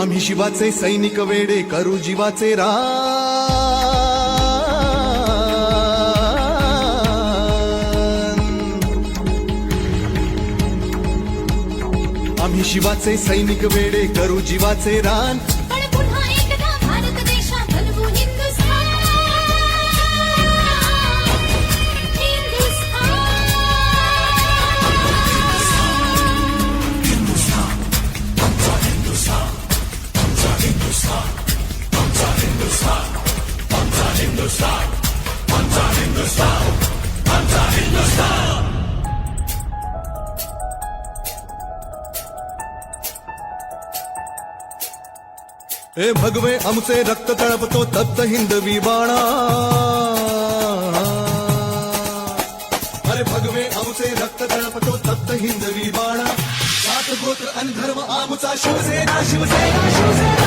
आम्ही शिवाचे सैनिक वेडे करू जीवाचे रान। आम्ही शिवाचे सैनिक वेडे करू जीवाचे रान। पण पुन्हा एकदा भारत देशा बनवू हिंदुस्थान। ए भगवे आमचे रक्त तळपतो तप्त हिंदवी बाणा। अरे भगवे आमचे रक्त तळपतो तप्त हिंदवी बाणा। जात गोत्र आणि धर्म आमचा शिवसेना शिवसेना शिवसेना।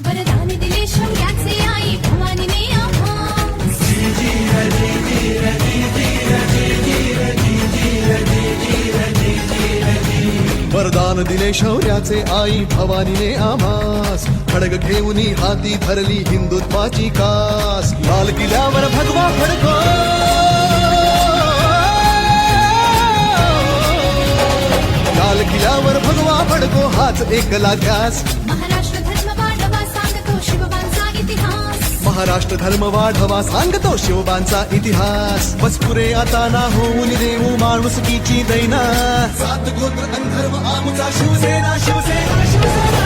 वरदान दिले शौर्याचे आई भवानीने आम्हास। वरदान दिले शौर्याचे आई भवानीने आम्हास। खडग घेऊन हाती धरली हिंदुत्वाची कास। लाल किल्ल्यावर भगवा फडको लाल किल्ल्यावर भगवा फडको हाच एकला ध्यास। महाराष्ट्र धर्म वाढवा सांगतो शिवबांचा इतिहास। महाराष्ट्र धर्म वाढवा सांगतो शिवबांचा इतिहास। बस पुरे आता ना होऊन देऊ माणुसकीची दैना। सात गोत्र आणि धर्म आमचा शिवसेना शिवसेना शिवसेना।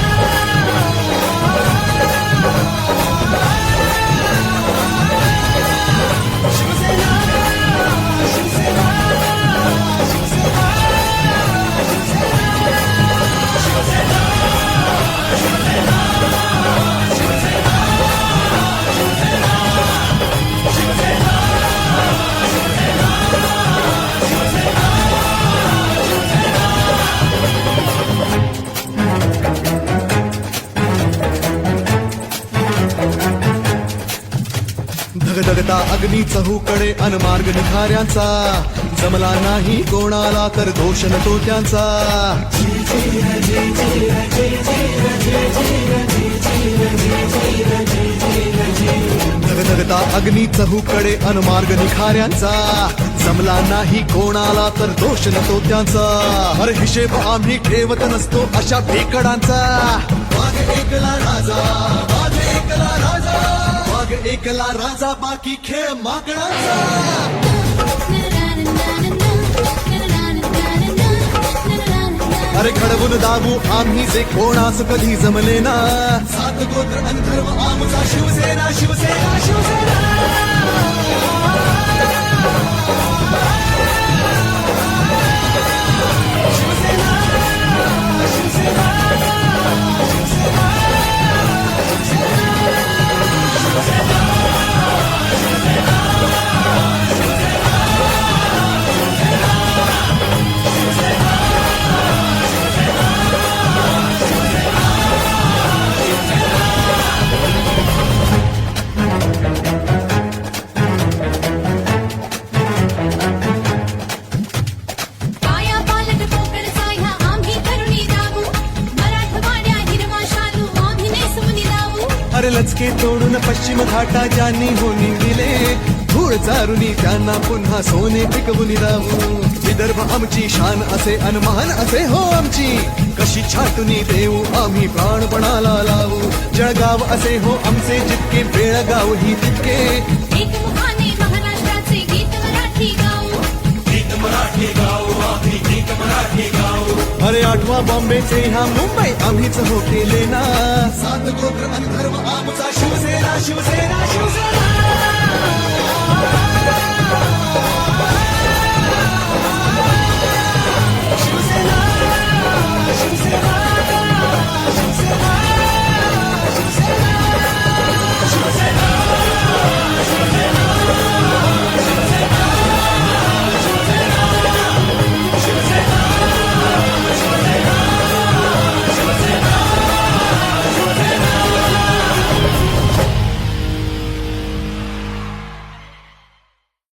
धगधगता अग्नी चहूकडे अनमार्ग निखाऱ्यांचा। जमला नाही कोणाला तर दोष नको त्यांचा। धगधगता अग्नी चहूकडे अनमार्ग निखाऱ्यांचा। जमला नाही कोणाला तर दोष नको त्यांचा। हर हिशेब आम्ही ठेवत नसतो अशा भेकडांचा। वाघ एकला राजा वाघ एकला राजा वाघ एकला राजा बाकी खेळ माकडांचा। अरे घडवून दाबू आम्ही जे कोणास कधी जमले ना। सात गोत्र आणि धर्म आमचा शिवसेना शिवसेना शिवसेना। काया पालट कोकणचा ह्या आम्ही करुणी दाबू। मराठवाड्या हिरवा शालू आम्ही नेसवून लावू। अरे लचके तोडून पश्चिम घाटा ज्यांनी होनी दिले। धूळ चारुनी त्यांना पुन्हा सोने पिकवून लावू। विदर्भ आमची शान असे अनमान असे हो आमची। कशी छाटुनी देऊ आम्ही प्राणपणाला लावू। जळगाव असे हो आमचे जितके बेळगाव ही तितके। एक मुखाने महाराष्ट्राचे गीत मराठी गाऊ। गीत मराठी गाऊ आम्ही गीत मराठी गाऊ। अरे आठवा बॉम्बेचे ह्या मुंबई आम्हीच हो केले ना। सात गोत्र आणि धर्म आमचा शिवसेना शिवसेना शिवसेना।